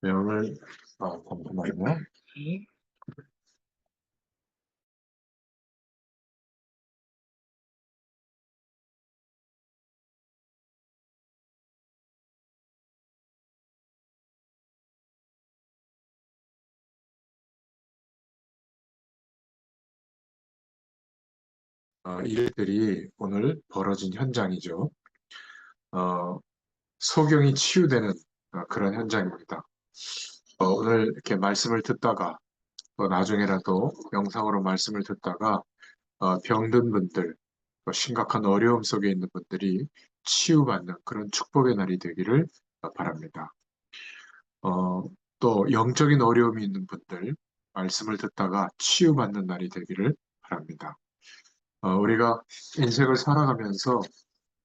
네, 오늘, 잠깐만요. 네. 일들이 오늘 벌어진 현장이죠. 어, 소경이 치유되는 그런 현장입니다. 오늘 이렇게 말씀을 듣다가, 또 나중에라도 영상으로 말씀을 듣다가, 병든 분들, 또 심각한 어려움 속에 있는 분들이 치유받는 그런 축복의 날이 되기를 바랍니다. 어, 또 영적인 어려움이 있는 분들, 말씀을 듣다가 치유받는 날이 되기를 바랍니다. 우리가 인생을 살아가면서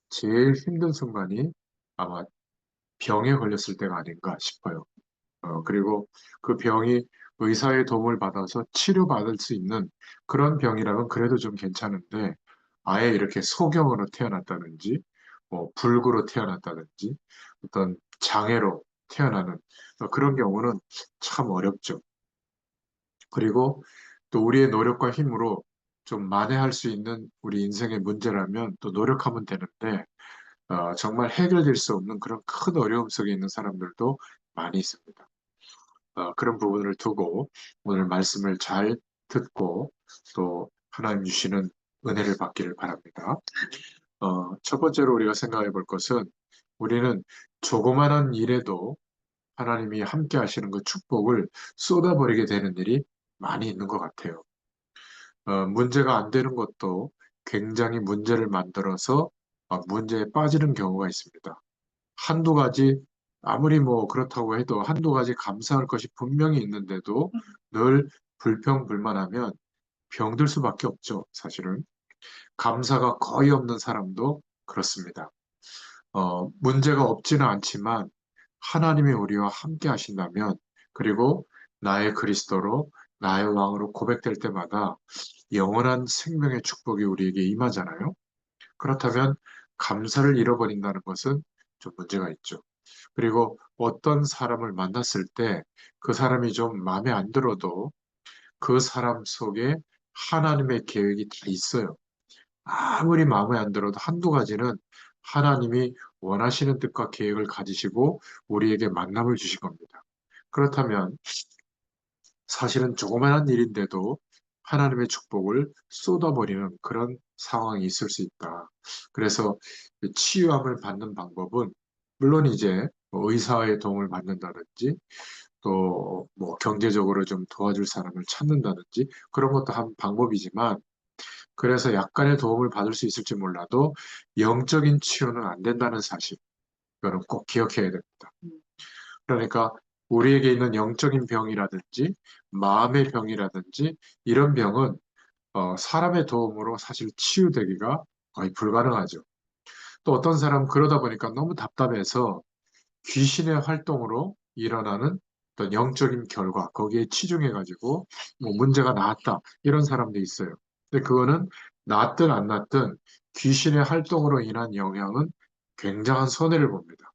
제일 힘든 순간이 아마 병에 걸렸을 때가 아닌가 싶어요. 그리고 그 병이 의사의 도움을 받아서 치료받을 수 있는 그런 병이라면 그래도 좀 괜찮은데, 아예 이렇게 소경으로 태어났다든지, 불구로 태어났다든지, 어떤 장애로 태어나는 그런 경우는 참 어렵죠. 그리고 또 우리의 노력과 힘으로 좀 만회할 수 있는 우리 인생의 문제라면 또 노력하면 되는데, 정말 해결될 수 없는 그런 큰 어려움 속에 있는 사람들도 많이 있습니다. 그런 부분을 두고 오늘 말씀을 잘 듣고 또 하나님 주시는 은혜를 받기를 바랍니다. 첫 번째로 우리가 생각해 볼 것은 우리는 조그마한 일에도 하나님이 함께 하시는 그 축복을 쏟아버리게 되는 일이 많이 있는 것 같아요. 문제가 안 되는 것도 굉장히 문제를 만들어서 문제에 빠지는 경우가 있습니다. 한두 가지, 아무리 뭐 그렇다고 해도 한두 가지 감사할 것이 분명히 있는데도 늘 불평불만하면 병들 수밖에 없죠, 사실은. 감사가 거의 없는 사람도 그렇습니다. 문제가 없지는 않지만 하나님이 우리와 함께 하신다면, 그리고 나의 그리스도로 나의 왕으로 고백될 때마다 영원한 생명의 축복이 우리에게 임하잖아요. 그렇다면 감사를 잃어버린다는 것은 좀 문제가 있죠. 그리고 어떤 사람을 만났을 때 그 사람이 좀 마음에 안 들어도 그 사람 속에 하나님의 계획이 다 있어요. 아무리 마음에 안 들어도 한두 가지는 하나님이 원하시는 뜻과 계획을 가지시고 우리에게 만남을 주신 겁니다. 그렇다면 사실은 조그만한 일인데도 하나님의 축복을 쏟아버리는 그런 상황이 있을 수 있다. 그래서 치유함을 받는 방법은 물론 이제 뭐 의사의 도움을 받는다든지 또 뭐 경제적으로 좀 도와줄 사람을 찾는다든지 그런 것도 한 방법이지만, 그래서 약간의 도움을 받을 수 있을지 몰라도 영적인 치유는 안 된다는 사실, 이거는 꼭 기억해야 됩니다. 그러니까 우리에게 있는 영적인 병이라든지 마음의 병이라든지 이런 병은 사람의 도움으로 사실 치유되기가 거의 불가능하죠. 또 어떤 사람은 그러다 보니까 너무 답답해서 귀신의 활동으로 일어나는 어떤 영적인 결과, 거기에 치중해가지고 뭐 문제가 나았다 이런 사람도 있어요. 근데 그거는 낫든 안 낫든 귀신의 활동으로 인한 영향은 굉장한 손해를 봅니다.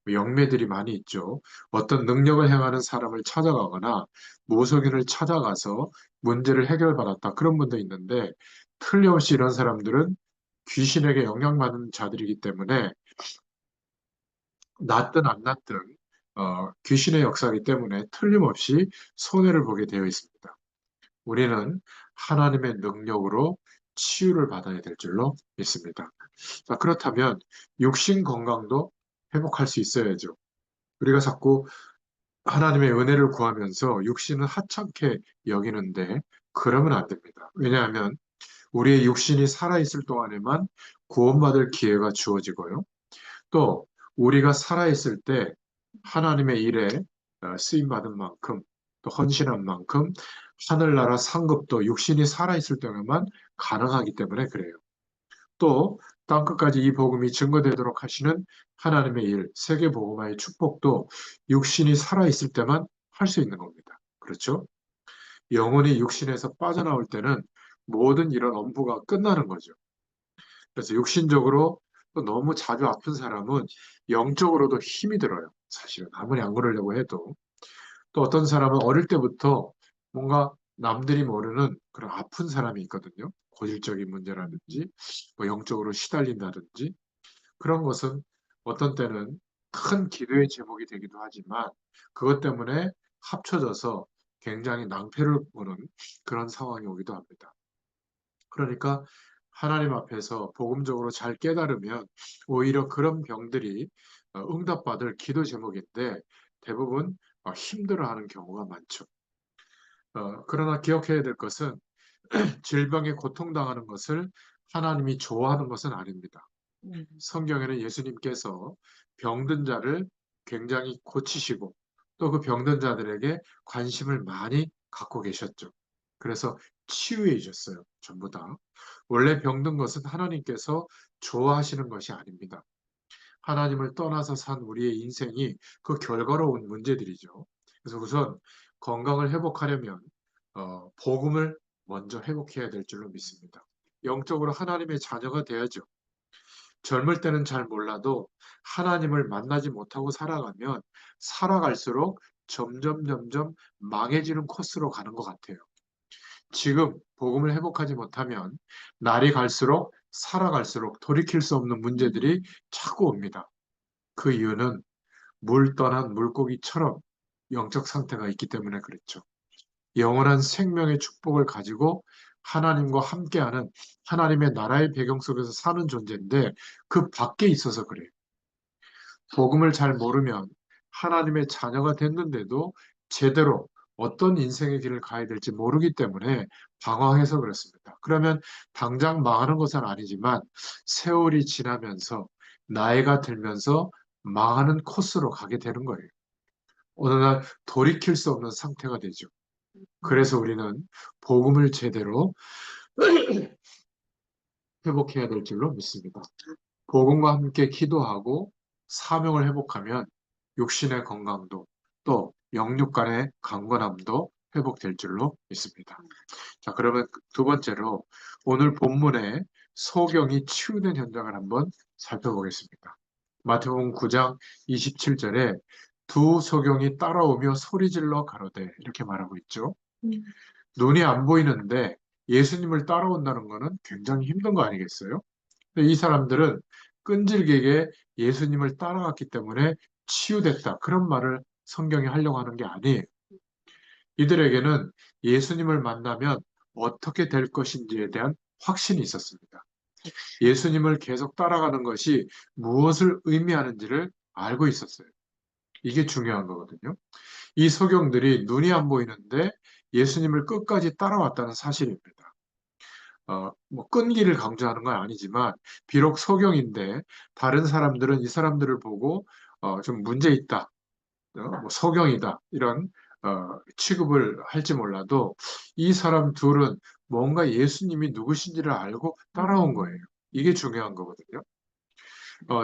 영매들이 많이 있죠. 어떤 능력을 행하는 사람을 찾아가거나 모성인을 찾아가서 문제를 해결받았다, 그런 분도 있는데, 틀림없이 이런 사람들은 귀신에게 영향받는 자들이기 때문에 낫든 안 낫든 귀신의 역사이기 때문에 틀림없이 손해를 보게 되어 있습니다. 우리는 하나님의 능력으로 치유를 받아야 될 줄로 믿습니다. 자, 그렇다면 육신 건강도 회복할 수 있어야죠. 우리가 자꾸 하나님의 은혜를 구하면서 육신은 하찮게 여기는데 그러면 안 됩니다. 왜냐하면 우리의 육신이 살아있을 동안에만 구원받을 기회가 주어지고요. 또 우리가 살아있을 때 하나님의 일에 쓰임받은 만큼, 또 헌신한 만큼 하늘나라 상급도 육신이 살아있을 때만 가능하기 때문에 그래요. 또 땅끝까지 이 복음이 증거되도록 하시는 하나님의 일, 세계 복음화의 축복도 육신이 살아있을 때만 할 수 있는 겁니다. 그렇죠? 영혼이 육신에서 빠져나올 때는 모든 이런 엄부가 끝나는 거죠. 그래서 육신적으로 또 너무 자주 아픈 사람은 영적으로도 힘이 들어요. 사실은 아무리 안 그러려고 해도. 또 어떤 사람은 어릴 때부터 뭔가 남들이 모르는 그런 아픈 사람이 있거든요. 고질적인 문제라든지 뭐 영적으로 시달린다든지 그런 것은 어떤 때는 큰 기도의 제목이 되기도 하지만 그것 때문에 합쳐져서 굉장히 낭패를 보는 그런 상황이 오기도 합니다. 그러니까 하나님 앞에서 복음적으로 잘 깨달으면 오히려 그런 병들이 응답받을 기도 제목인데 대부분 힘들어하는 경우가 많죠. 그러나 기억해야 될 것은 질병에 고통당하는 것을 하나님이 좋아하는 것은 아닙니다. 성경에는 예수님께서 병든 자를 굉장히 고치시고 또 그 병든 자들에게 관심을 많이 갖고 계셨죠. 그래서 치유해 주셨어요. 전부 다. 원래 병든 것은 하나님께서 좋아하시는 것이 아닙니다. 하나님을 떠나서 산 우리의 인생이 그 결과로 온 문제들이죠. 그래서 우선 건강을 회복하려면 복음을 먼저 회복해야 될 줄로 믿습니다. 영적으로 하나님의 자녀가 되어야죠. 젊을 때는 잘 몰라도 하나님을 만나지 못하고 살아가면 살아갈수록 점점 망해지는 코스로 가는 것 같아요. 지금 복음을 회복하지 못하면 날이 갈수록 살아갈수록 돌이킬 수 없는 문제들이 자꾸 옵니다. 그 이유는 물 떠난 물고기처럼 영적 상태가 있기 때문에 그렇죠. 영원한 생명의 축복을 가지고 하나님과 함께하는 하나님의 나라의 배경 속에서 사는 존재인데 그 밖에 있어서 그래요. 복음을 잘 모르면 하나님의 자녀가 됐는데도 제대로 어떤 인생의 길을 가야 될지 모르기 때문에 방황해서 그렇습니다. 그러면 당장 망하는 것은 아니지만 세월이 지나면서 나이가 들면서 망하는 코스로 가게 되는 거예요. 어느 날 돌이킬 수 없는 상태가 되죠. 그래서 우리는 복음을 제대로 회복해야 될 줄로 믿습니다. 복음과 함께 기도하고 사명을 회복하면 육신의 건강도 또 영육 간의 강건함도 회복될 줄로 믿습니다. 자, 그러면 두 번째로 오늘 본문의 소경이 치유된 현장을 한번 살펴보겠습니다. 마태복음 9장 27절에 두 소경이 따라오며 소리질러 가로되 이렇게 말하고 있죠. 눈이 안 보이는데 예수님을 따라온다는 것은 굉장히 힘든 거 아니겠어요? 근데 이 사람들은 끈질기게 예수님을 따라갔기 때문에 치유됐다. 그런 말을 성경이 하려고 하는 게 아니에요. 이들에게는 예수님을 만나면 어떻게 될 것인지에 대한 확신이 있었습니다. 예수님을 계속 따라가는 것이 무엇을 의미하는지를 알고 있었어요. 이게 중요한 거거든요. 이 소경들이 눈이 안 보이는데 예수님을 끝까지 따라왔다는 사실입니다. 뭐 끈기를 강조하는 건 아니지만 비록 소경인데 다른 사람들은 이 사람들을 보고 좀 문제 있다, 뭐 소경이다 이런 취급을 할지 몰라도 이 사람 둘은 뭔가 예수님이 누구신지를 알고 따라온 거예요. 이게 중요한 거거든요.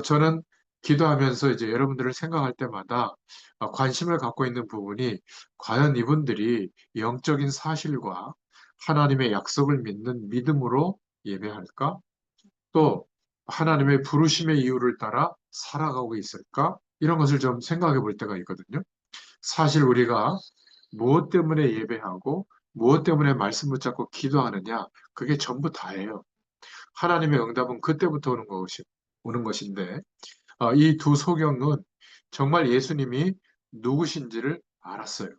저는 기도하면서 이제 여러분들을 생각할 때마다 관심을 갖고 있는 부분이 과연 이분들이 영적인 사실과 하나님의 약속을 믿는 믿음으로 예배할까? 또 하나님의 부르심의 이유를 따라 살아가고 있을까? 이런 것을 좀 생각해 볼 때가 있거든요. 사실 우리가 무엇 때문에 예배하고 무엇 때문에 말씀 붙잡고 기도하느냐, 그게 전부 다예요. 하나님의 응답은 그때부터 오는 것인데, 이 두 소경은 정말 예수님이 누구신지를 알았어요.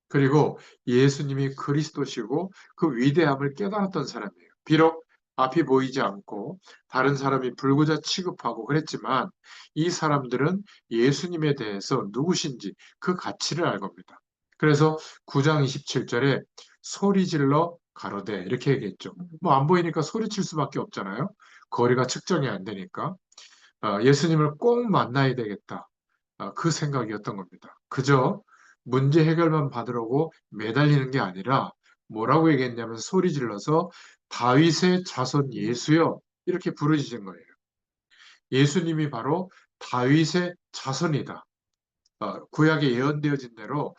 그리고 예수님이 그리스도시고 그 위대함을 깨달았던 사람이에요. 비록 앞이 보이지 않고 다른 사람이 불구자 취급하고 그랬지만 이 사람들은 예수님에 대해서 누구신지 그 가치를 알 겁니다. 그래서 9장 27절에 소리질러 가로되 이렇게 얘기했죠. 뭐 안 보이니까 소리칠 수밖에 없잖아요. 거리가 측정이 안 되니까. 예수님을 꼭 만나야 되겠다. 그 생각이었던 겁니다. 그저 문제 해결만 받으려고 매달리는 게 아니라 뭐라고 얘기했냐면 소리 질러서 다윗의 자손 예수여 이렇게 부르짖은 거예요. 예수님이 바로 다윗의 자손이다. 구약에 예언되어진 대로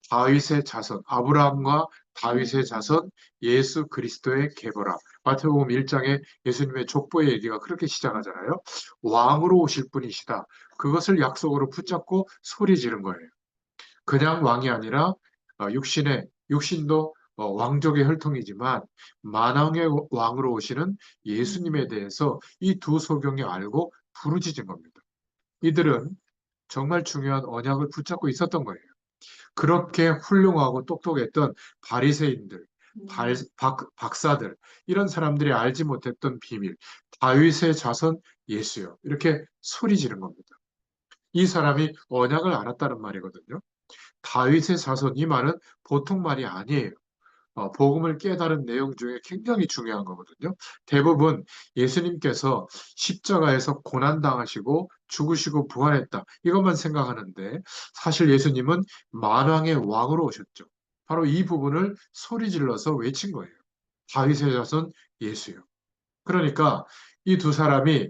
다윗의 자손, 아브라함과 다윗의 자손 예수 그리스도의 계보라. 마태복음 1장에 예수님의 족보의 얘기가 그렇게 시작하잖아요. 왕으로 오실 분이시다. 그것을 약속으로 붙잡고 소리 지른 거예요. 그냥 왕이 아니라 육신도 왕족의 혈통이지만 만왕의 왕으로 오시는 예수님에 대해서 이 두 소경이 알고 부르짖은 겁니다. 이들은 정말 중요한 언약을 붙잡고 있었던 거예요. 그렇게 훌륭하고 똑똑했던 바리새인들, 박사들, 이런 사람들이 알지 못했던 비밀, 다윗의 자손 예수요. 이렇게 소리 지른 겁니다. 이 사람이 언약을 알았다는 말이거든요. 다윗의 자손, 이 말은 보통 말이 아니에요. 복음을 깨달은 내용 중에 굉장히 중요한 거거든요. 대부분 예수님께서 십자가에서 고난당하시고 죽으시고 부활했다. 이것만 생각하는데 사실 예수님은 만왕의 왕으로 오셨죠. 바로 이 부분을 소리 질러서 외친 거예요. 다윗의 자손 예수요. 그러니까 이 두 사람이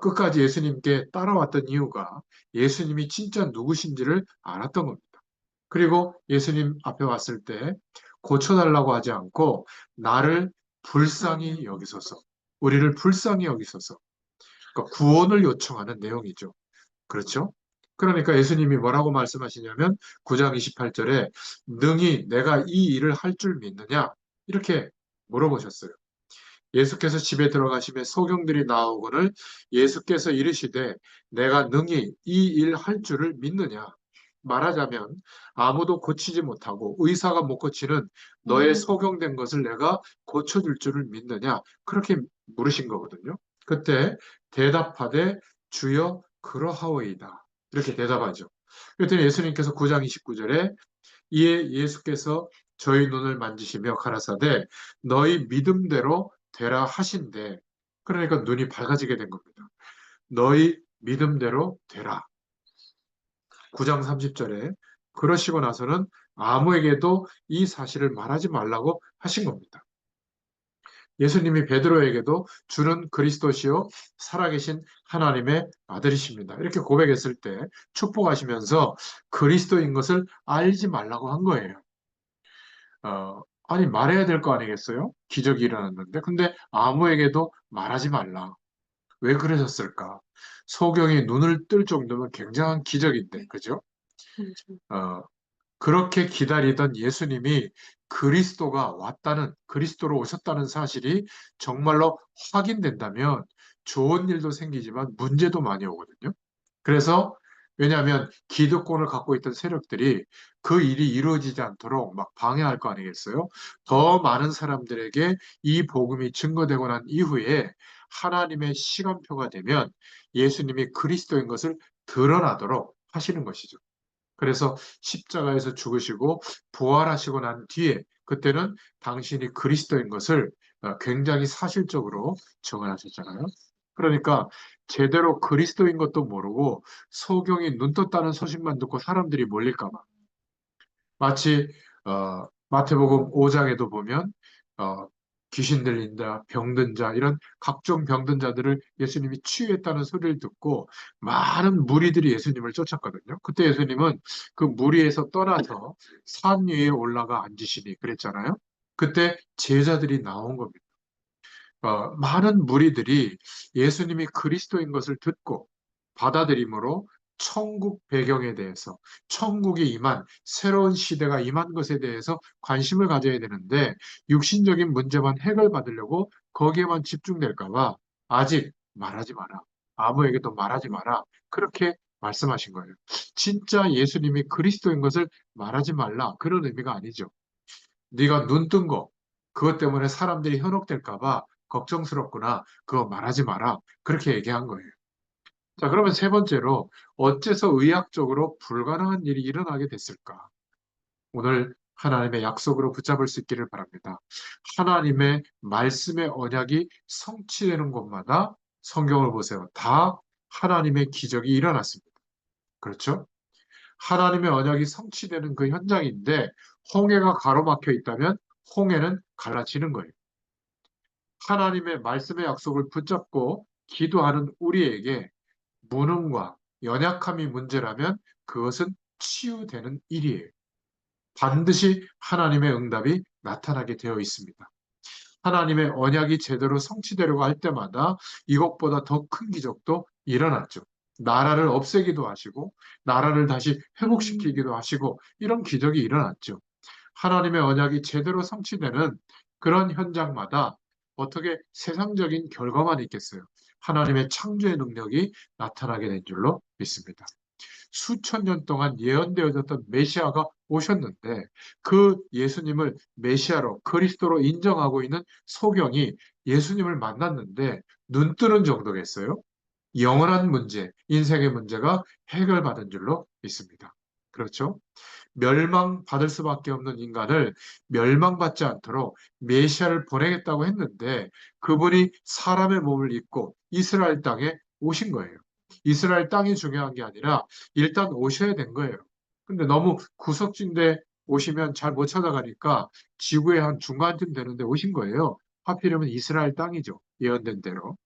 끝까지 예수님께 따라왔던 이유가 예수님이 진짜 누구신지를 알았던 겁니다. 그리고 예수님 앞에 왔을 때 고쳐달라고 하지 않고 나를 불쌍히 여기소서, 우리를 불쌍히 여기소서, 그러니까 구원을 요청하는 내용이죠. 그렇죠? 그러니까 예수님이 뭐라고 말씀하시냐면 9장 28절에 능히 내가 이 일을 할 줄 믿느냐? 이렇게 물어보셨어요. 예수께서 집에 들어가시며 소경들이 나오거늘 예수께서 이르시되 내가 능히 이 일 할 줄을 믿느냐? 말하자면 아무도 고치지 못하고 의사가 못 고치는 너의 소경된 것을 내가 고쳐줄 줄을 믿느냐? 그렇게 물으신 거거든요. 그때 대답하되 주여 그러하오이다. 이렇게 대답하죠. 그랬더니 예수님께서 9장 29절에 이에 예수께서 저희 눈을 만지시며 가라사대 너희 믿음대로 되라 하신대. 그러니까 눈이 밝아지게 된 겁니다. 너희 믿음대로 되라. 9장 30절에 그러시고 나서는 아무에게도 이 사실을 말하지 말라고 하신 겁니다. 예수님이 베드로에게도 주는 그리스도시요 살아계신 하나님의 아들이십니다. 이렇게 고백했을 때 축복하시면서 그리스도인 것을 알지 말라고 한 거예요. 아니 말해야 될 거 아니겠어요? 기적이 일어났는데. 근데 아무에게도 말하지 말라. 왜 그러셨을까? 소경이 눈을 뜰 정도면 굉장한 기적인데, 그죠? 어, 그렇게 기다리던 예수님이 그리스도가 왔다는, 그리스도로 오셨다는 사실이 정말로 확인된다면 좋은 일도 생기지만 문제도 많이 오거든요. 그래서 왜냐하면 기득권을 갖고 있던 세력들이 그 일이 이루어지지 않도록 막 방해할 거 아니겠어요? 더 많은 사람들에게 이 복음이 증거되고 난 이후에 하나님의 시간표가 되면 예수님이 그리스도인 것을 드러나도록 하시는 것이죠. 그래서 십자가에서 죽으시고 부활하시고 난 뒤에 그때는 당신이 그리스도인 것을 굉장히 사실적으로 증언하셨잖아요. 그러니까 제대로 그리스도인 것도 모르고 소경이 눈 떴다는 소식만 듣고 사람들이 몰릴까 봐. 마치 마태복음 5장에도 보면 어, 귀신 들린다, 병든 자 이런 각종 병든 자들을 예수님이 치유했다는 소리를 듣고 많은 무리들이 예수님을 쫓았거든요. 그때 예수님은 그 무리에서 떠나서 산 위에 올라가 앉으시니 그랬잖아요. 그때 제자들이 나온 겁니다. 많은 무리들이 예수님이 그리스도인 것을 듣고 받아들임으로 천국 배경에 대해서, 천국이 임한 새로운 시대가 임한 것에 대해서 관심을 가져야 되는데 육신적인 문제만 해결받으려고 거기에만 집중될까 봐 아직 말하지 마라. 아무에게도 말하지 마라. 그렇게 말씀하신 거예요. 진짜 예수님이 그리스도인 것을 말하지 말라. 그런 의미가 아니죠. 네가 눈 뜬 거, 그것 때문에 사람들이 현혹될까 봐 걱정스럽구나. 그거 말하지 마라. 그렇게 얘기한 거예요. 자, 그러면 세 번째로 어째서 의학적으로 불가능한 일이 일어나게 됐을까? 오늘 하나님의 약속으로 붙잡을 수 있기를 바랍니다. 하나님의 말씀의 언약이 성취되는 곳마다 성경을 보세요. 다 하나님의 기적이 일어났습니다. 그렇죠? 하나님의 언약이 성취되는 그 현장인데 홍해가 가로막혀 있다면 홍해는 갈라지는 거예요. 하나님의 말씀의 약속을 붙잡고 기도하는 우리에게 무능과 연약함이 문제라면 그것은 치유되는 일이에요. 반드시 하나님의 응답이 나타나게 되어 있습니다. 하나님의 언약이 제대로 성취되려고 할 때마다 이것보다 더 큰 기적도 일어났죠. 나라를 없애기도 하시고, 나라를 다시 회복시키기도 하시고, 이런 기적이 일어났죠. 하나님의 언약이 제대로 성취되는 그런 현장마다 어떻게 세상적인 결과만 있겠어요? 하나님의 창조의 능력이 나타나게 된 줄로 믿습니다. 수천 년 동안 예언되어졌던 메시아가 오셨는데 그 예수님을 메시아로 그리스도로 인정하고 있는 소경이 예수님을 만났는데 눈 뜨는 정도겠어요? 영원한 문제, 인생의 문제가 해결받은 줄로 믿습니다. 그렇죠? 멸망받을 수밖에 없는 인간을 멸망받지 않도록 메시아를 보내겠다고 했는데 그분이 사람의 몸을 입고 이스라엘 땅에 오신 거예요. 이스라엘 땅이 중요한 게 아니라 일단 오셔야 된 거예요. 근데 너무 구석진데 오시면 잘 못 찾아가니까 지구의 한 중간쯤 되는데 오신 거예요. 하필이면 이스라엘 땅이죠. 예언된 대로.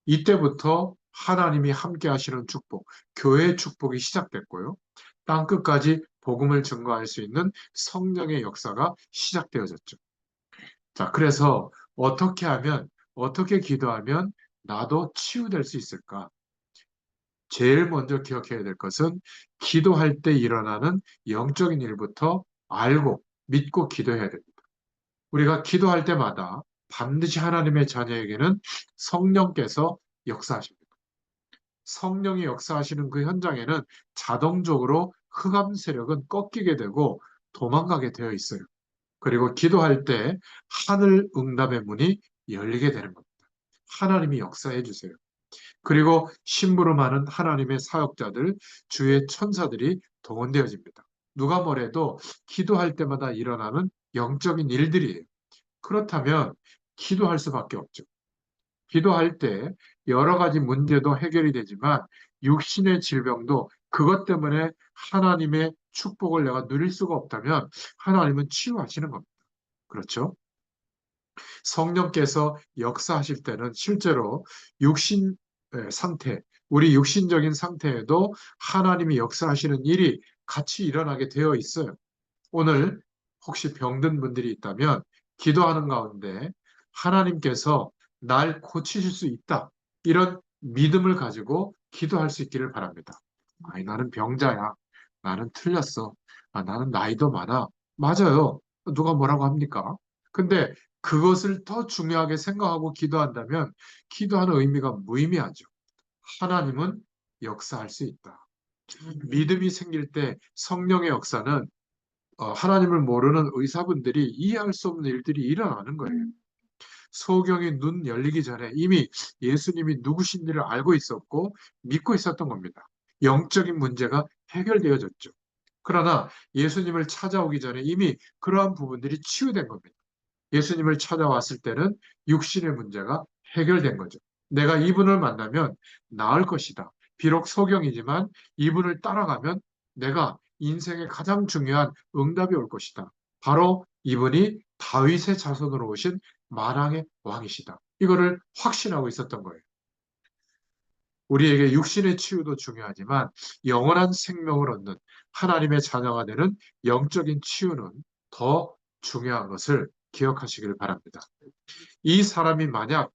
이때부터 하나님이 함께 하시는 축복, 교회의 축복이 시작됐고요. 땅 끝까지 복음을 증거할 수 있는 성령의 역사가 시작되어졌죠. 자, 그래서 어떻게 하면, 어떻게 기도하면 나도 치유될 수 있을까? 제일 먼저 기억해야 될 것은 기도할 때 일어나는 영적인 일부터 알고 믿고 기도해야 됩니다. 우리가 기도할 때마다 반드시 하나님의 자녀에게는 성령께서 역사하십니다. 성령이 역사하시는 그 현장에는 자동적으로 흑암 세력은 꺾이게 되고 도망가게 되어 있어요. 그리고 기도할 때 하늘 응답의 문이 열리게 되는 겁니다. 하나님이 역사해 주세요. 그리고 심부름하는 하나님의 사역자들, 주의 천사들이 동원되어집니다. 누가 뭐래도 기도할 때마다 일어나는 영적인 일들이에요. 그렇다면 기도할 수밖에 없죠. 기도할 때 여러 가지 문제도 해결이 되지만 육신의 질병도 그것 때문에 하나님의 축복을 내가 누릴 수가 없다면 하나님은 치유하시는 겁니다. 그렇죠? 성령께서 역사하실 때는 실제로 육신 상태, 우리 육신적인 상태에도 하나님이 역사하시는 일이 같이 일어나게 되어 있어요. 오늘 혹시 병든 분들이 있다면 기도하는 가운데 하나님께서 날 고치실 수 있다. 이런 믿음을 가지고 기도할 수 있기를 바랍니다. 아니, 나는 병자야. 나는 틀렸어. 아, 나는 나이도 많아. 맞아요. 누가 뭐라고 합니까? 근데 그것을 더 중요하게 생각하고 기도한다면 기도하는 의미가 무의미하죠. 하나님은 역사할 수 있다. 믿음이 생길 때 성령의 역사는 하나님을 모르는 의사분들이 이해할 수 없는 일들이 일어나는 거예요. 소경이 눈 열리기 전에 이미 예수님이 누구신지를 알고 있었고 믿고 있었던 겁니다. 영적인 문제가 해결되어졌죠. 그러나 예수님을 찾아오기 전에 이미 그러한 부분들이 치유된 겁니다. 예수님을 찾아왔을 때는 육신의 문제가 해결된 거죠. 내가 이분을 만나면 나을 것이다. 비록 소경이지만 이분을 따라가면 내가 인생의 가장 중요한 응답이 올 것이다. 바로 이분이 다윗의 자손으로 오신 만왕의 왕이시다. 이거를 확신하고 있었던 거예요. 우리에게 육신의 치유도 중요하지만 영원한 생명을 얻는 하나님의 자녀가 되는 영적인 치유는 더 중요한 것을 기억하시길 바랍니다. 이 사람이 만약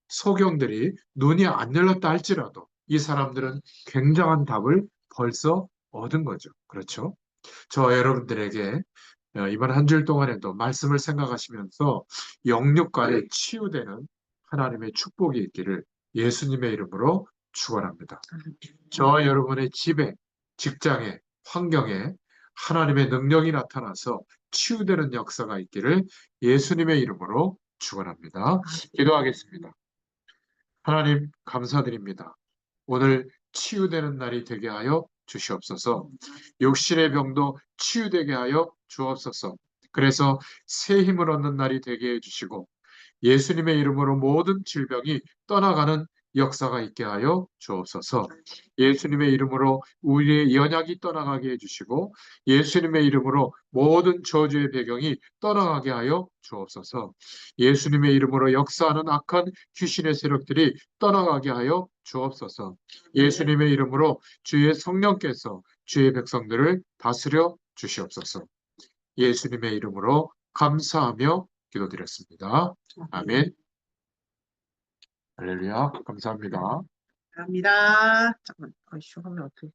소경들이 눈이 안 열렸다 할지라도 이 사람들은 굉장한 답을 벌써 얻은 거죠. 그렇죠? 저 여러분들에게 이번 한 주일 동안에도 말씀을 생각하시면서 영육간에 치유되는 하나님의 축복이 있기를 예수님의 이름으로 축원합니다. 저 여러분의 집에, 직장에, 환경에 하나님의 능력이 나타나서 치유되는 역사가 있기를 예수님의 이름으로 축원합니다. 기도하겠습니다. 하나님 감사드립니다. 오늘 치유되는 날이 되게 하여 주시옵소서. 육신의 병도 치유되게 하여 주옵소서. 그래서 새 힘을 얻는 날이 되게 해주시고 예수님의 이름으로 모든 질병이 떠나가는 역사가 있게 하여 주옵소서. 예수님의 이름으로 우리의 연약이 떠나가게 해주시고 예수님의 이름으로 모든 저주의 배경이 떠나가게 하여 주옵소서. 예수님의 이름으로 역사하는 악한 귀신의 세력들이 떠나가게 하여 주옵소서. 예수님의 이름으로 주의 성령께서 주의 백성들을 다스려 주시옵소서. 예수님의 이름으로 감사하며 기도드렸습니다. 아멘. 할렐루야. 감사합니다. 감사합니다. 잠깐만, 아이씨, 하면 어떡해.